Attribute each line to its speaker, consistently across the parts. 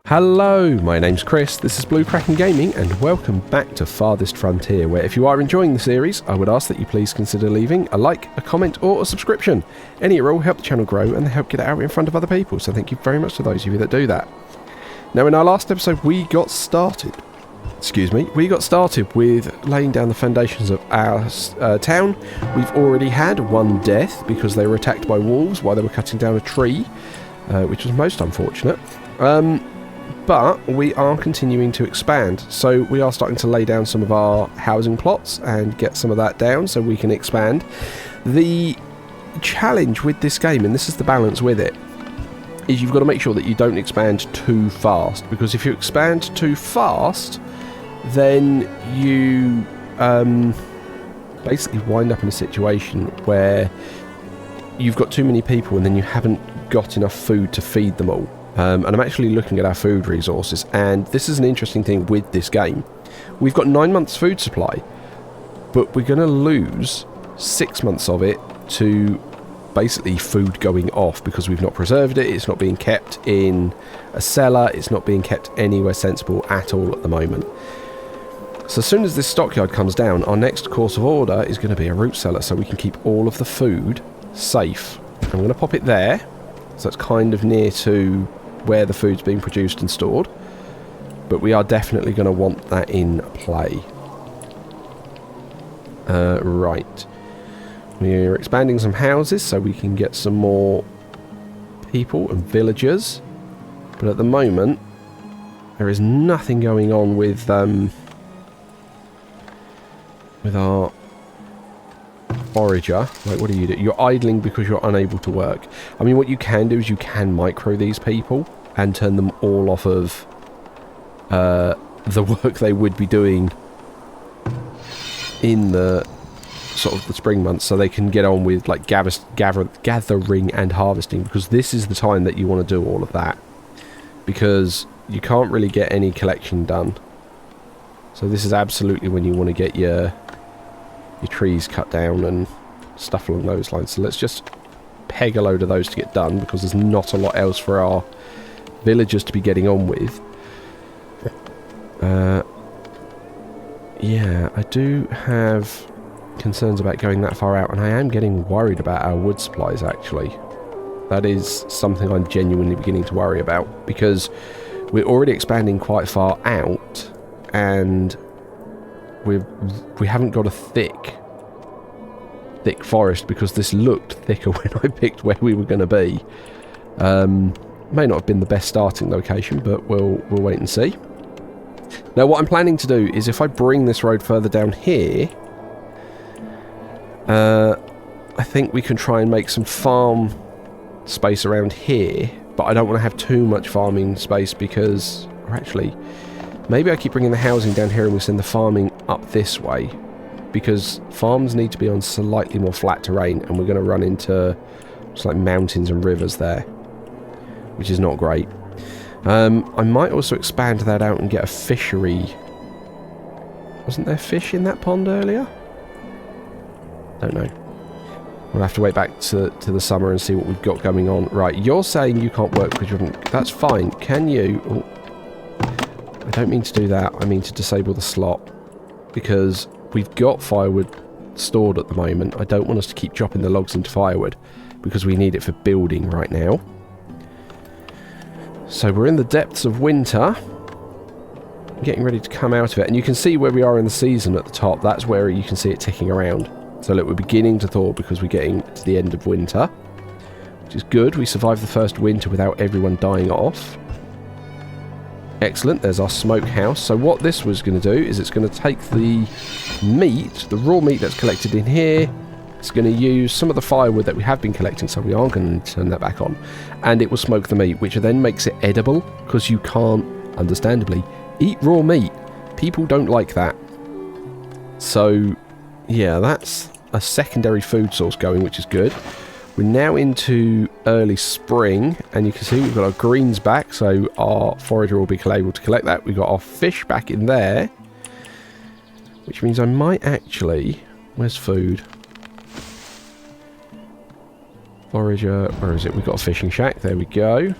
Speaker 1: Hello, my name's Chris, this is Blue Kraken Gaming, and welcome back to Farthest Frontier, where if you are enjoying the series, I would ask that you please consider leaving a like, a comment, or a subscription. Any or all help the channel grow, and they help get it out in front of other people, so thank you very much to those of you that do that. Now, in our last episode, we got started with laying down the foundations of our town. We've already had one death because they were attacked by wolves while they were cutting down a tree, which was most unfortunate. But we are continuing to expand, so we are starting to lay down some of our housing plots and get some of that down so we can expand. The challenge with this game, and this is the balance with it, is you've got to make sure that you don't expand too fast, because if you expand too fast, then you basically wind up in a situation where you've got too many people and then you haven't got enough food to feed them all. And I'm actually looking at our food resources, and this is an interesting thing with this game. We've got 9 months food supply, but we're going to lose 6 months of it to basically food going off because we've not preserved it. It's not being kept in a cellar. It's not being kept anywhere sensible at all at the moment. So as soon as this stockyard comes down, our next course of order is going to be a root cellar so we can keep all of the food safe. I'm going to pop it there, so it's kind of near to where the food's being produced and stored, but we are definitely going to want that in play. Right, we're expanding some houses so we can get some more people and villagers, but at the moment there is nothing going on with our forager. Like, what do? You're idling because you're unable to work. I mean, what you can do is you can micro these people and turn them all off of the work they would be doing in the sort of the spring months, so they can get on with like gathering and harvesting, because this is the time that you want to do all of that, because you can't really get any collection done. So this is absolutely when you want to get your trees cut down and stuff along those lines. So let's just peg a load of those to get done, because there's not a lot else for our villagers to be getting on with. Yeah, I do have concerns about going that far out, and I am getting worried about our wood supplies, actually. That is something I'm genuinely beginning to worry about, because we're already expanding quite far out, and we haven't got a thick forest, because this looked thicker when I picked where we were going to be. May not have been the best starting location, but we'll wait and see. Now, what I'm planning to do is, if I bring this road further down here, I think we can try and make some farm space around here, but I don't want to have too much farming space, because, or actually, maybe I keep bringing the housing down here and we send the farming up this way, because farms need to be on slightly more flat terrain, and we're going to run into just like mountains and rivers there, which is not great. I might also expand that out and get a fishery. Wasn't there fish in that pond earlier? Don't know. We'll have to wait back to the summer and see what we've got going on. Right, you're saying you can't work because you haven't... That's fine. Can you... Oh, I don't mean to do that. I mean to disable the slot, because we've got firewood stored at the moment. I don't want us to keep chopping the logs into firewood, because we need it for building right now. So we're in the depths of winter, getting ready to come out of it, and you can see where we are in the season at the top. That's where you can see it ticking around. So look, we're beginning to thaw because we're getting to the end of winter, which is good. We survived the first winter without everyone dying off. Excellent, there's our smokehouse. So what this was going to do is it's going to take the meat, the raw meat that's collected in here. It's going to use some of the firewood that we have been collecting, so we are going to turn that back on, and it will smoke the meat, which then makes it edible, because you can't, understandably, eat raw meat. People don't like that. So yeah, that's a secondary food source going, which is good. We're now into early spring, and you can see we've got our greens back, so our forager will be able to collect that. We've got our fish back in there, which means I might actually... Where's food? Forager, where is it? We've got a fishing shack, there we go.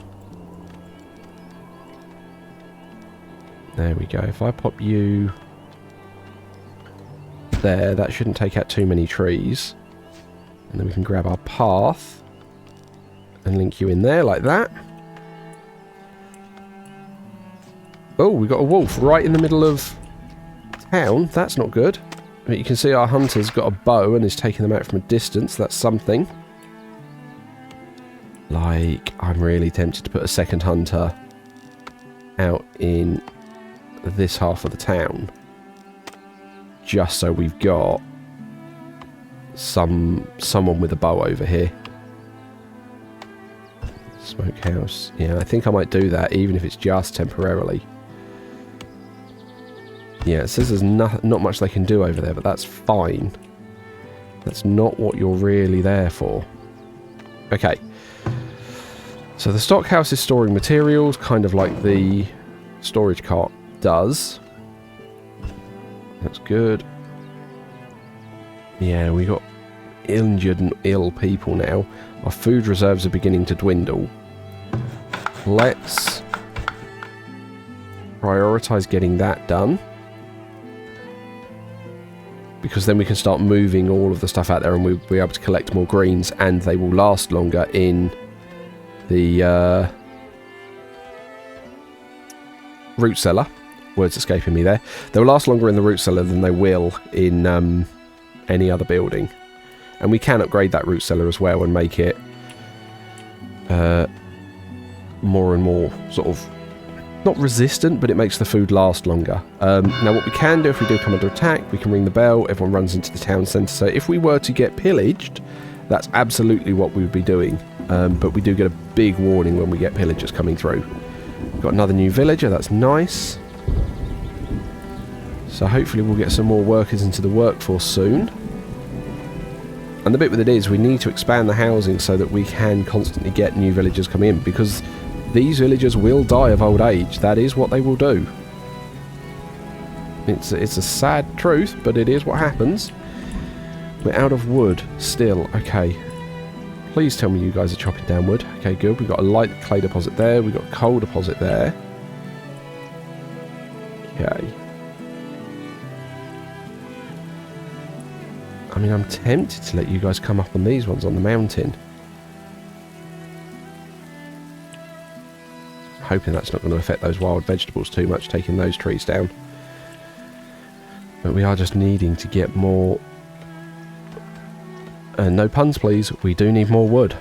Speaker 1: There we go. If I pop you there, that shouldn't take out too many trees. And then we can grab our path and link you in there like that. Oh, we got a wolf right in the middle of town. That's not good. But you can see our hunter's got a bow and is taking them out from a distance. That's something. Like, I'm really tempted to put a second hunter out in this half of the town. Just so we've got someone with a bow over here. Smokehouse. Yeah, I think I might do that, even if it's just temporarily. Yeah, it says there's not much they can do over there, but that's fine. That's not what you're really there for. Okay. So the stockhouse is storing materials, kind of like the storage cart does. That's good. Yeah, we got injured and ill people now. Our food reserves are beginning to dwindle. Let's prioritize getting that done. Because then we can start moving all of the stuff out there and we'll be able to collect more greens and they will last longer in the root cellar. Words escaping me there. They'll last longer in the root cellar than they will in any other building. And we can upgrade that root cellar as well and make it more and more sort of not resistant, but it makes the food last longer. Now what we can do if we do come under attack, we can ring the bell, everyone runs into the town centre. So if we were to get pillaged, that's absolutely what we would be doing. But we do get a big warning when we get pillagers coming through. We've got another new villager, that's nice. So hopefully we'll get some more workers into the workforce soon. And the bit with it is we need to expand the housing so that we can constantly get new villagers come in, because these villagers will die of old age. That is what they will do. It's a sad truth, but it is what happens. We're out of wood still. Okay. Please tell me you guys are chopping down wood. Okay, good. We've got a light clay deposit there. We've got a coal deposit there. Okay. I mean, I'm tempted to let you guys come up on these ones on the mountain. Hoping that's not going to affect those wild vegetables too much, taking those trees down. But we are just needing to get more... no puns please, we do need more wood.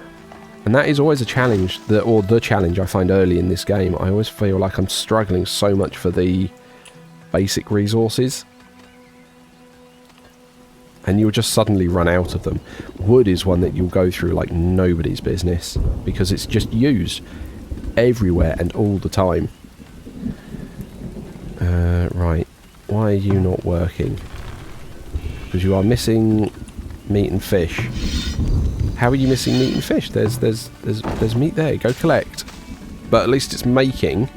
Speaker 1: And that is always a challenge, or the challenge I find early in this game. I always feel like I'm struggling so much for the basic resources. And you'll just suddenly run out of them. Wood is one that you'll go through like nobody's business, because it's just used everywhere and all the time. Right, why are you not working? Because you are missing meat and fish. How are you missing meat and fish? There's meat there. Go collect. But at least it's making.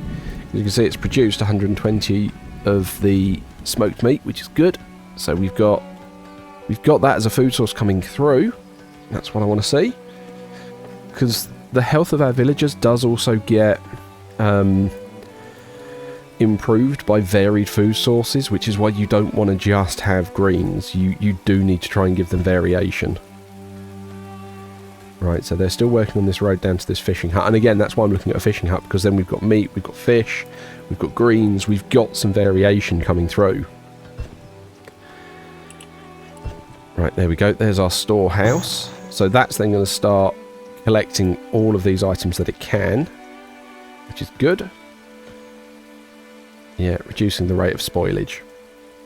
Speaker 1: You can see it's produced 120 of the smoked meat, which is good. So we've got that as a food source coming through. That's what I want to see. Because the health of our villagers does also get improved by varied food sources, which is why you don't want to just have greens. You do need to try and give them variation. Right, so they're still working on this road down to this fishing hut. And again, that's why I'm looking at a fishing hut, because then we've got meat, we've got fish, we've got greens, we've got some variation coming through. Right, there we go. There's our storehouse. So that's then going to start collecting all of these items that it can, which is good. Yeah, reducing the rate of spoilage.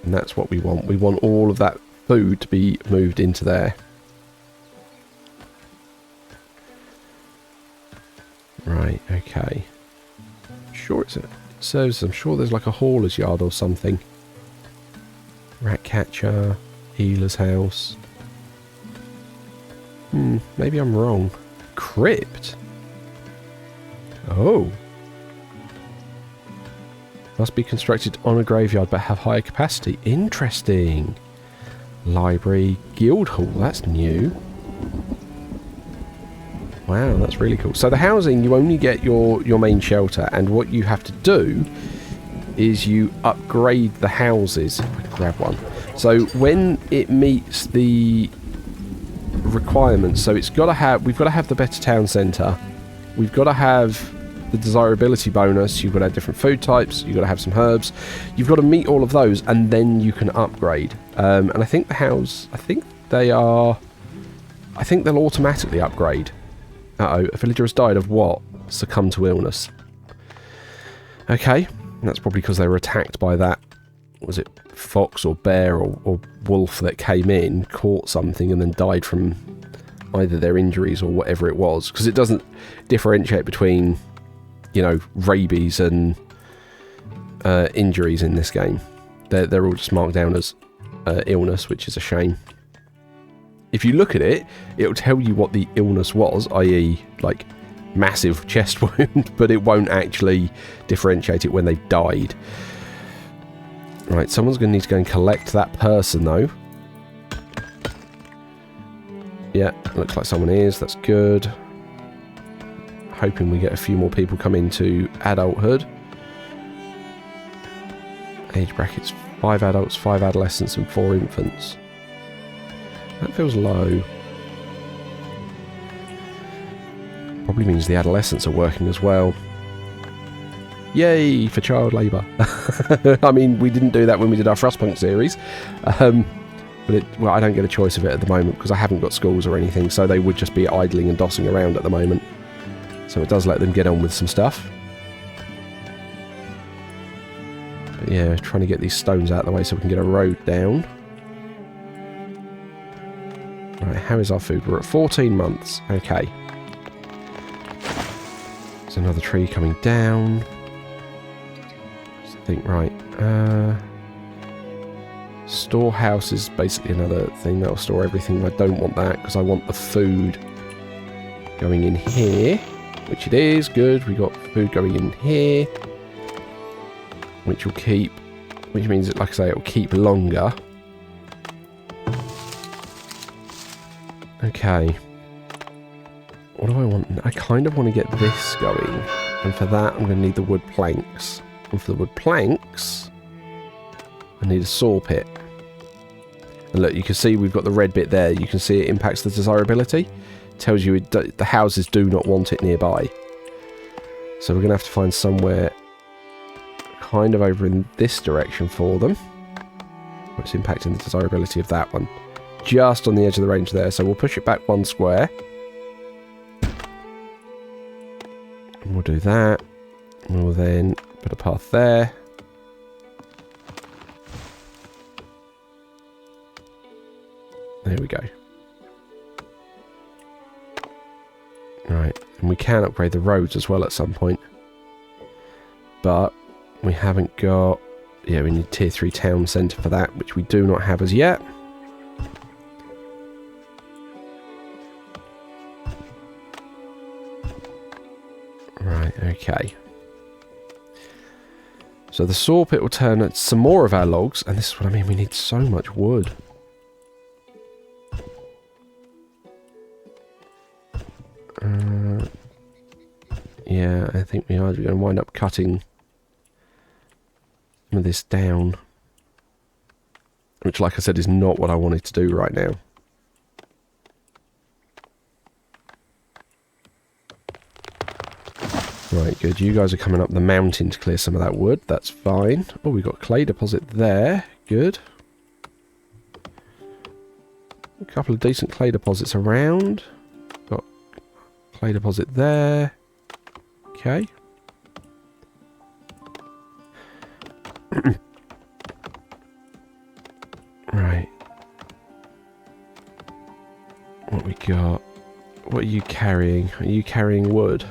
Speaker 1: And that's what we want. We want all of that food to be moved into there. Right, okay. Sure it's a service. I'm sure there's like a hauler's yard or something. Rat catcher, healer's house. Maybe I'm wrong. Crypt? Oh. Must be constructed on a graveyard but have higher capacity. Interesting. Library, guild hall. That's new. Wow, that's really cool. So the housing, you only get your main shelter, and what you have to do is you upgrade the houses. If I can grab one. So when it meets the requirements, so we've got to have the better town centre. We've got to have the desirability bonus. You've got to have different food types. You've got to have some herbs. You've got to meet all of those, and then you can upgrade. And I think the house, I think they'll automatically upgrade. Uh-oh, a villager has died of what? Succumbed to illness. Okay, and that's probably because they were attacked by that, was it fox or bear or wolf that came in, caught something, and then died from either their injuries or whatever it was. Because it doesn't differentiate between, you know, rabies and injuries in this game. They're all just marked down as illness, which is a shame. If you look at it, it'll tell you what the illness was, i.e. like massive chest wound, but it won't actually differentiate it when they've died. Right, someone's going to need to go and collect that person, though. Yeah, looks like someone is. That's good. Hoping we get a few more people come into adulthood. Age brackets: 5 adults, 5 adolescents, and 4 infants. That feels low. Probably means the adolescents are working as well. Yay for child labour. I mean, we didn't do that when we did our Frostpunk series. But I don't get a choice of it at the moment because I haven't got schools or anything, so they would just be idling and dossing around at the moment. So it does let them get on with some stuff. But yeah, trying to get these stones out of the way so we can get a road down. Right, how is our food? We're at 14 months. Okay. There's another tree coming down. I think, right. Storehouse is basically another thing that'll store everything. I don't want that because I want the food going in here, which it is. Good. We got food going in here, which will keep, which means that, like I say, it will keep longer. Okay. What do I want? I kind of want to get this going, and for that I'm going to need the wood planks. And for the wood planks, I need a saw pit. And look, you can see we've got the red bit there. You can see it impacts the desirability. It tells you the houses do not want it nearby. So we're going to have to find somewhere kind of over in this direction for them. What's impacting the desirability of that one? Just on the edge of the range there. So we'll push it back 1 square. And we'll do that. And we'll then put a path there. There we go. Right, and we can upgrade the roads as well at some point. But we haven't got... Yeah, we need tier 3 town centre for that, which we do not have as yet. Right, okay. So the saw pit will turn at some more of our logs, and this is what I mean, we need so much wood. Yeah, I think we are going to wind up cutting some of this down. Which, like I said, is not what I wanted to do right now. Right, good. You guys are coming up the mountain to clear some of that wood. That's fine. Oh, we've got a clay deposit there. Good. A couple of decent clay deposits around. Got clay deposit there. Okay. Right. What we got? What are you carrying? Are you carrying wood?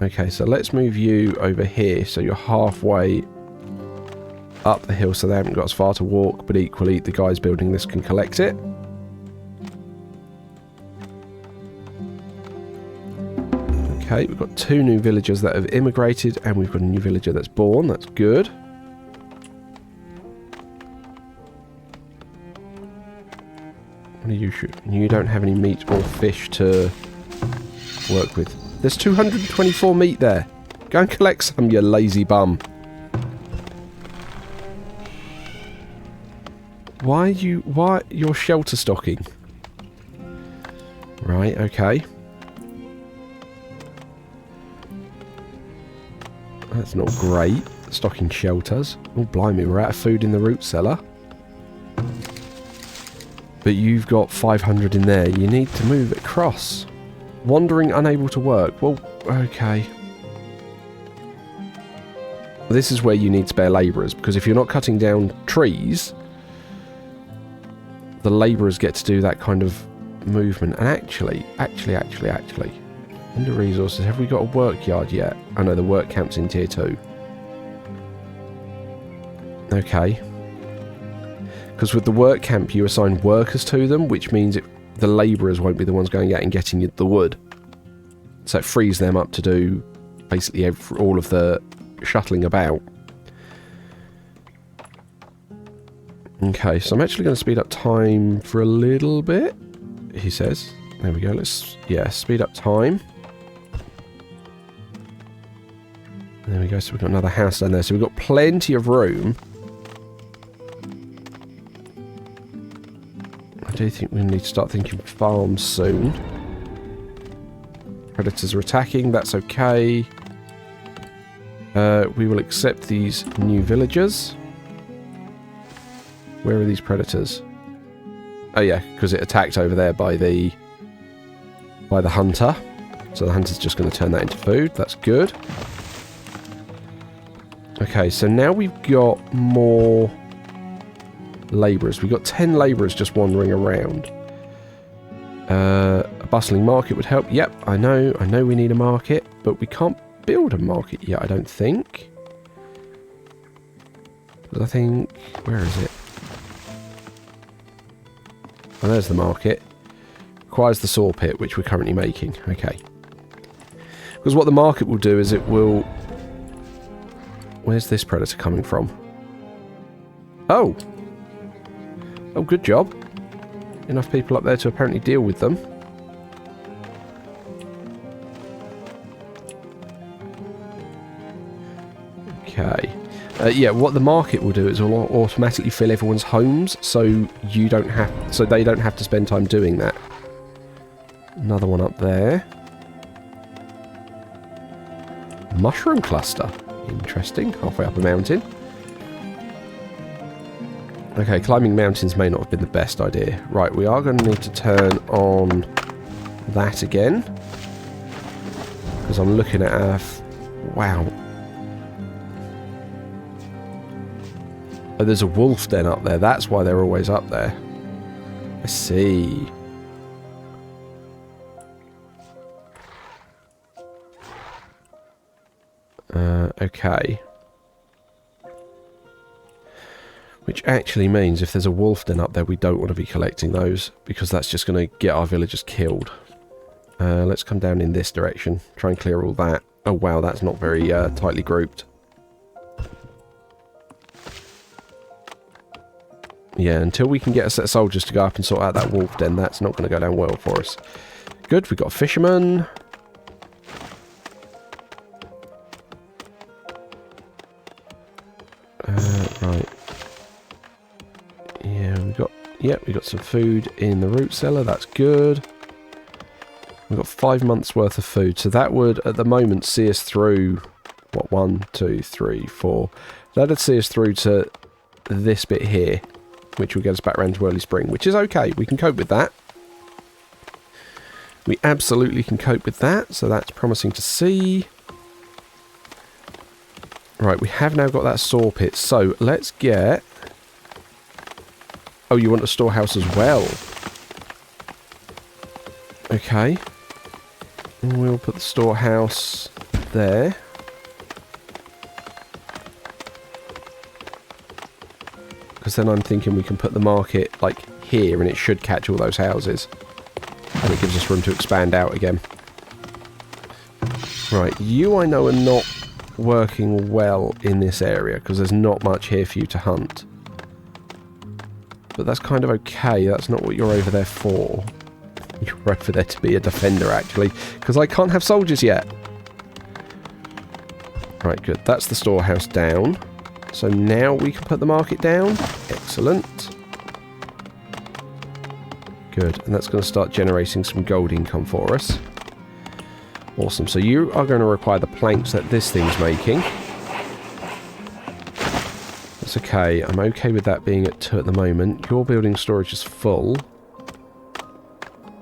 Speaker 1: Okay, so let's move you over here so you're halfway up the hill so they haven't got as far to walk, but equally the guys building this can collect it. Okay, we've got 2 new villagers that have immigrated and we've got a new villager that's born. That's good. What are you shooting? You don't have any meat or fish to work with. There's 224 meat there. Go and collect some, you lazy bum. Why you're shelter stocking? Right, okay. That's not great. Stocking shelters. Oh, blimey, we're out of food in the root cellar. But you've got 500 in there. You need to move it across. Wandering, unable to work. Well, okay. This is where you need spare labourers, because if you're not cutting down trees, the labourers get to do that kind of movement. And actually, under resources, have we got a work yard yet? Oh no, the work camp's in tier 2. Okay. Because with the work camp, you assign workers to them, which means the labourers won't be the ones going out and getting the wood. So it frees them up to do basically all of the shuttling about. Okay, so I'm actually going to speed up time for a little bit, he says. There we go, let's, speed up time. There we go, so we've got another house down there. So we've got plenty of room. I do think we need to start thinking farms soon. Predators are attacking, that's okay. We will accept these new villagers. Where are these predators? Oh yeah, because it attacked over there by the hunter. So the hunter's just going to turn that into food. That's good. Okay, so now we've got more labourers. We've got 10 labourers just wandering around. A bustling market would help. Yep, I know we need a market, but we can't build a market yet, I don't think. Because I think... Where is it? Oh, there's the market. Requires the saw pit, which we're currently making. Okay. Because what the market will do is it will... Where's this predator coming from? Oh! Oh, good job. Enough people up there to apparently deal with them. Okay. Yeah, what the market will do is it will automatically fill everyone's homes, so they don't have to spend time doing that. Another one up there. Mushroom cluster. Interesting. Halfway up a mountain. Okay, climbing mountains may not have been the best idea. Right, we are going to need to turn on that again. Because I'm looking at our... Wow. Oh, there's a wolf den up there. That's why they're always up there. I see. Okay. Which actually means if there's a wolf den up there, we don't want to be collecting those, because that's just going to get our villagers killed. Let's come down in this direction. Try and clear all that. Oh wow, that's not very tightly grouped. Yeah, until we can get a set of soldiers to go up and sort out that wolf den, that's not going to go down well for us. Good, we've got a fisherman. Right. Yeah, we got some food in the root cellar, that's good. We've got 5 months worth of food, so that would, at the moment, see us through, what, 1, 2, 3, 4. That'd see us through to this bit here, which will get us back around to early spring, which is okay. We can cope with that. We absolutely can cope with that, so that's promising to see. Right, we have now got that saw pit, so let's get... Oh, you want a storehouse as well? Okay. And we'll put the storehouse there. Because then I'm thinking we can put the market, like, here, and it should catch all those houses. And it gives us room to expand out again. Right, you I know are not working well in this area, because there's not much here for you to hunt. But that's kind of okay, that's not what you're over there for. You're over there to be a defender, actually, because I can't have soldiers yet. Right, good, that's the storehouse down. So now we can put the market down. Excellent. Good. And that's going to start generating some gold income for us. Awesome. So you are going to require the planks that this thing's making. That's okay. I'm okay with that being at 2 at the moment. Your building storage is full.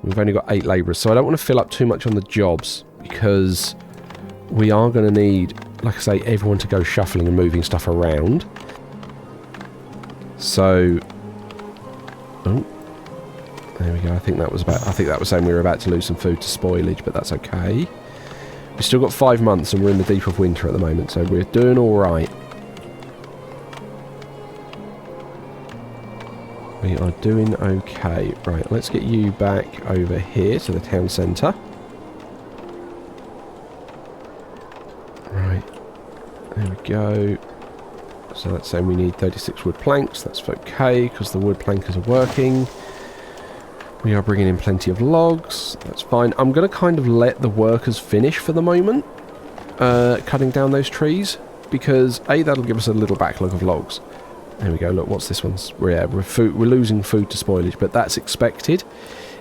Speaker 1: We've only got 8 labourers, so I don't want to fill up too much on the jobs, because we are going to need, like I say, everyone to go shuffling and moving stuff around. So, oh, there we go. I think that was saying we were about to lose some food to spoilage, but that's okay. We've still got 5 months, and we're in the deep of winter at the moment, so we're doing all right. We are doing okay. Right, let's get you back over here to the town centre. Right, there we go. So that's saying we need 36 wood planks. That's okay, because the wood plankers are working. We are bringing in plenty of logs. That's fine. I'm going to kind of let the workers finish for the moment, cutting down those trees, because A, that'll give us a little backlog of logs. There we go. Look, what's this one's? We're losing food to spoilage, but that's expected.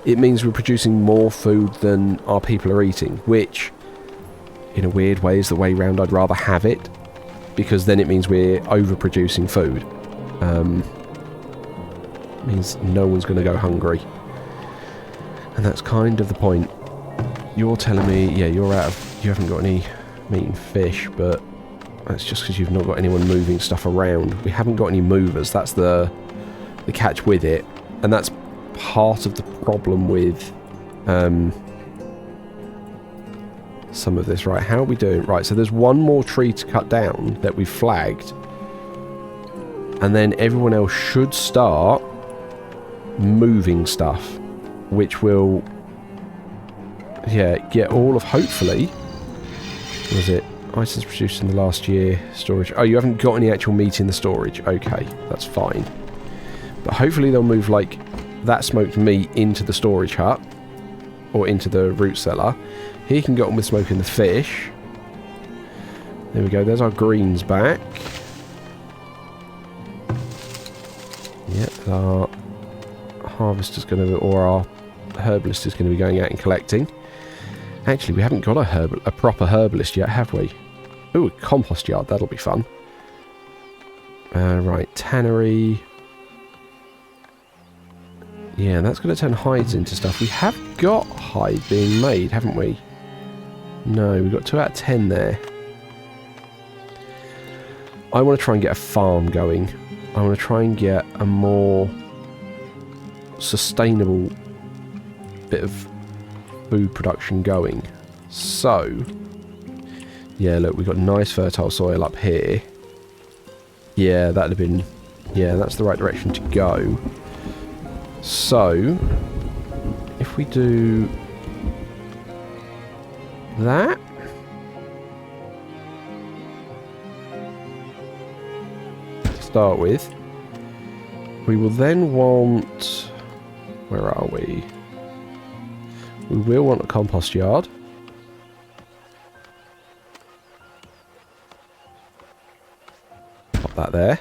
Speaker 1: It means we're producing more food than our people are eating, which, in a weird way, is the way round I'd rather have it, because then it means we're overproducing food. Means no one's going to go hungry. And that's kind of the point. You're telling me, yeah, you haven't got any meat and fish, but that's just because you've not got anyone moving stuff around. We haven't got any movers. That's the catch with it. And that's part of the problem with some of this. Right, how are we doing? Right, so there's one more tree to cut down that we've flagged. And then everyone else should start moving stuff, which will, yeah, get all of, hopefully, what was it? Items produced in the last year, storage. Oh, you haven't got any actual meat in the storage. Okay, that's fine. But hopefully they'll move, like, that smoked meat into the storage hut, or into the root cellar. He can get on with smoking the fish. There we go, there's our greens back. Yep, our harvester's going to, or our herbalist is going to be going out and collecting. Actually, we haven't got a proper herbalist yet, have we? Ooh, a compost yard, that'll be fun. Right, tannery. Yeah, that's going to turn hides into stuff. We have got hide being made, haven't we? No, we've got 2 out of 10 there. I want to try and get a farm going. I want to try and get a more sustainable bit of food production going. So, yeah, look, we've got nice fertile soil up here. Yeah, that'd have been, yeah, that's the right direction to go. So, if we do that, to start with, we will then want, where are we? We will want a compost yard. Pop that there.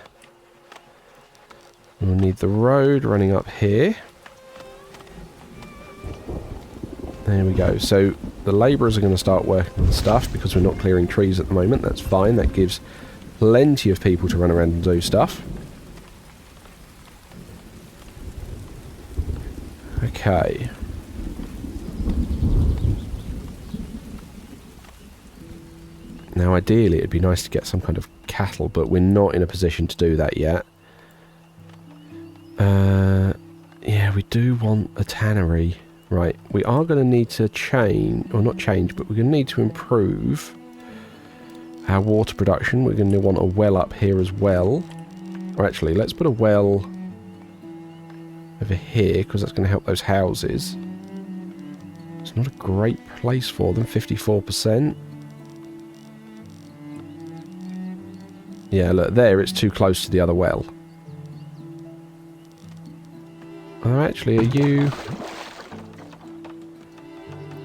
Speaker 1: We'll need the road running up here. There we go. So the labourers are going to start working on stuff because we're not clearing trees at the moment. That's fine. That gives plenty of people to run around and do stuff. Okay. Now ideally it'd be nice to get some kind of cattle, but we're not in a position to do that yet. Yeah, we do want a tannery. Right, we are going to need to change, or not change, but we're going to need to improve our water production. We're going to want a well up here as well. Or actually, let's put a well over here, because that's going to help those houses. It's not a great place for them, 54%. Yeah, look, there, it's too close to the other well. Oh, actually, are you...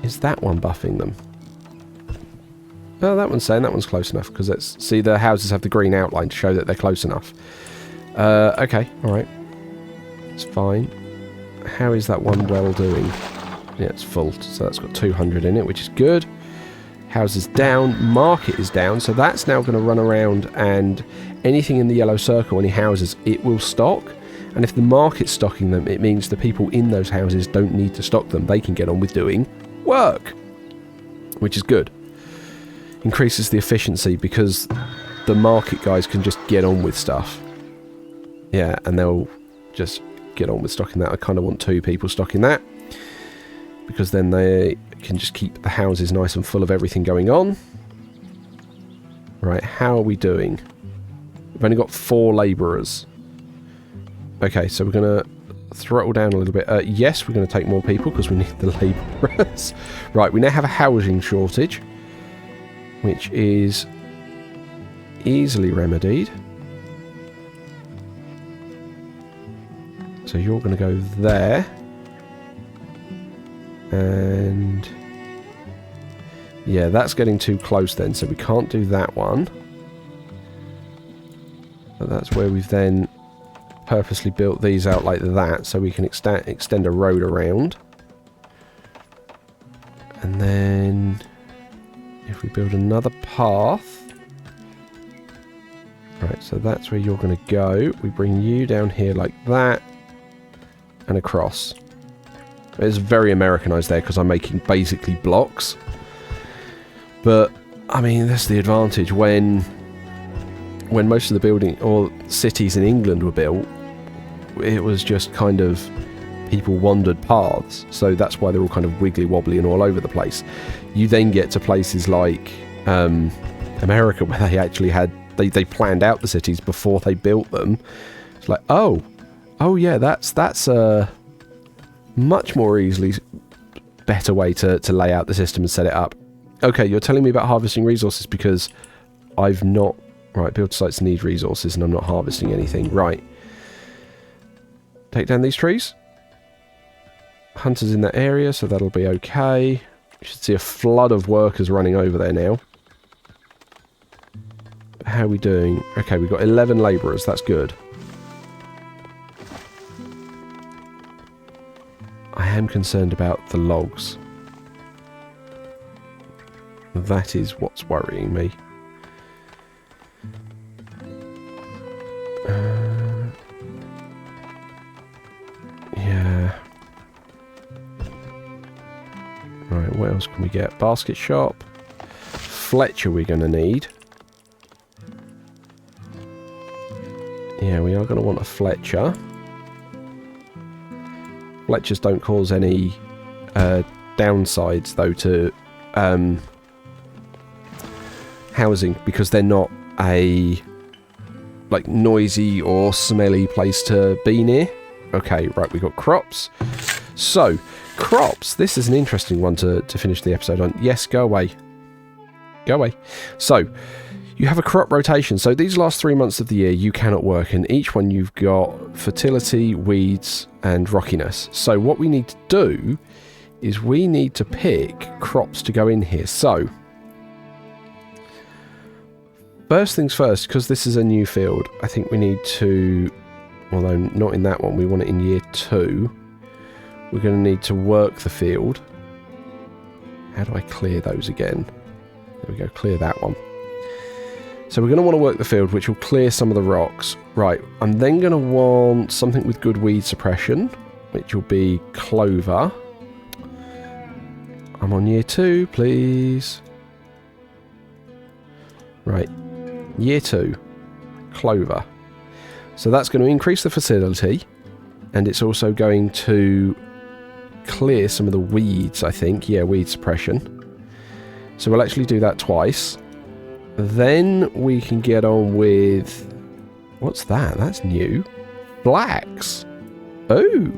Speaker 1: Is that one buffing them? Oh, that one's saying that one's close enough, because it's... See, the houses have the green outline to show that they're close enough. Okay, alright. It's fine. How is that one well doing? Yeah, it's full, so that's got 200 in it, which is good. Houses down, market is down, so that's now going to run around, and anything in the yellow circle, any houses, it will stock. And if the market's stocking them, it means the people in those houses don't need to stock them. They can get on with doing work, which is good. Increases the efficiency because the market guys can just get on with stuff. Yeah, and they'll just get on with stocking that. I kind of want 2 people stocking that, because then they can just keep the houses nice and full of everything going on. Right, how are we doing? We've only got 4 labourers. Okay, so we're going to throttle down a little bit. Yes, we're going to take more people because we need the labourers. Right, we now have a housing shortage, which is easily remedied. So you're going to go there. And yeah, that's getting too close then, so we can't do that one. But that's where we've then purposely built these out like that, so we can extend a road around. And then if we build another path, right, so that's where you're going to go. We bring you down here like that and across. It's very Americanized there because I'm making basically blocks, but I mean, that's the advantage. When most of the building or cities in England were built, it was just kind of people wandered paths, so that's why they're all kind of wiggly wobbly and all over the place. You then get to places like America, where they actually had they planned out the cities before they built them. It's like, oh yeah, that's a much more easily better way to lay out the system and set it up. Okay, you're telling me about harvesting resources because I've not... Right, build sites need resources and I'm not harvesting anything. Right. Take down these trees. Hunters in that area, so that'll be okay. You should see a flood of workers running over there now. How are we doing? Okay, we've got 11 labourers. That's good. I am concerned about the logs. That is what's worrying me. Yeah. Right, what else can we get? Basket shop. Fletcher we're going to need. Yeah, we are going to want a Fletcher. Fletchers don't cause any downsides, though, to housing, because they're not a noisy or smelly place to be near. Okay, right, we got crops. So, crops, this is an interesting one to finish the episode on. Yes, go away. Go away. So, you have a crop rotation. So these last 3 months of the year you cannot work, and each one you've got fertility, weeds, and rockiness. So what we need to do is we need to pick crops to go in here. So, first things first, because this is a new field, I think we need to, although not in that one, we want it in year 2. We're going to need to work the field. How do I clear those again? There we go, clear that one. So we're going to want to work the field, which will clear some of the rocks. Right, I'm then going to want something with good weed suppression, which will be clover. I'm on year 2, please. Right, year 2, clover. So that's going to increase the fertility, and it's also going to clear some of the weeds, I think. Yeah, weed suppression. So we'll actually do that twice. Then we can get on with... What's that? That's new. Blacks. Oh.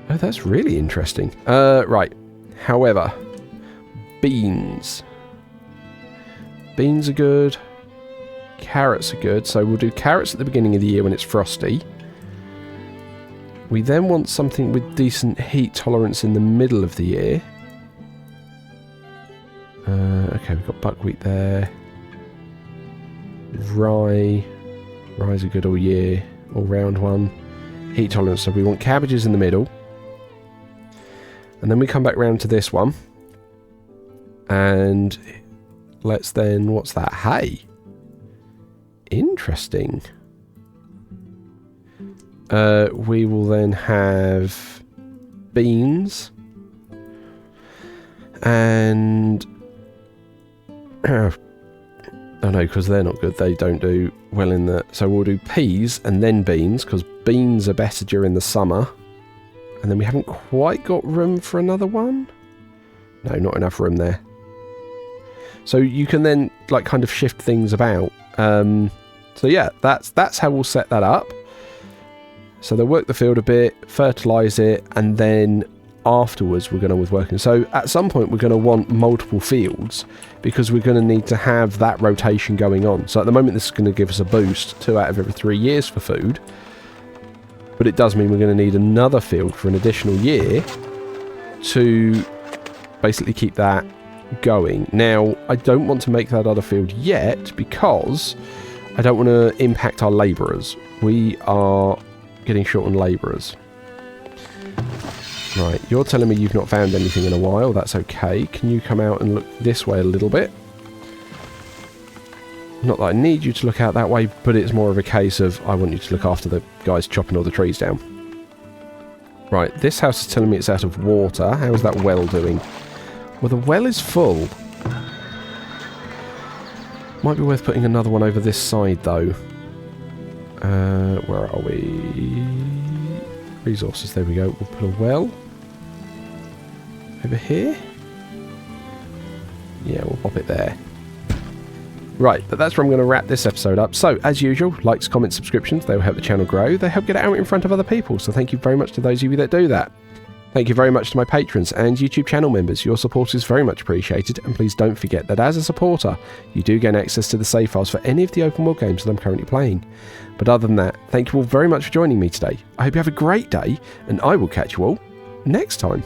Speaker 1: Oh, that's really interesting. Right. However, beans. Beans are good. Carrots are good. So we'll do carrots at the beginning of the year when it's frosty. We then want something with decent heat tolerance in the middle of the year. Okay, we've got buckwheat there. Rye. Rye's are good all year. or round one. Heat tolerance, so we want cabbages in the middle. And then we come back round to this one. And let's then, what's that? Hay. Interesting. We will then have beans. And oh no, because they're not good. They don't do well in the... So we'll do peas and then beans, because beans are better during the summer. And then we haven't quite got room for another one. No, not enough room there. So you can then like kind of shift things about. So yeah, that's how we'll set that up. So they'll work the field a bit, fertilise it, and then afterwards we're going on with working. So at some point we're going to want multiple fields because we're going to need to have that rotation going on. So at the moment this is going to give us a boost 2 out of every 3 years for food. But it does mean we're going to need another field for an additional year to basically keep that going. Now, I don't want to make that other field yet because I don't want to impact our labourers. We are getting short on labourers. Right, you're telling me you've not found anything in a while. That's okay. Can you come out and look this way a little bit? Not that I need you to look out that way, but it's more of a case of I want you to look after the guys chopping all the trees down. Right, this house is telling me it's out of water. How is that well doing? Well, the well is full. Might be worth putting another one over this side, though. Where are we? Resources, there we go. We'll put a well over here. Yeah, we'll pop it there. Right, but that's where I'm going to wrap this episode up. So, as usual, likes, comments, subscriptions, they will help the channel grow. They help get it out in front of other people, so thank you very much to those of you that do that. Thank you very much to my patrons and YouTube channel members. Your support is very much appreciated, and please don't forget that as a supporter, you do gain access to the save files for any of the open world games that I'm currently playing. But other than that, thank you all very much for joining me today. I hope you have a great day, and I will catch you all next time.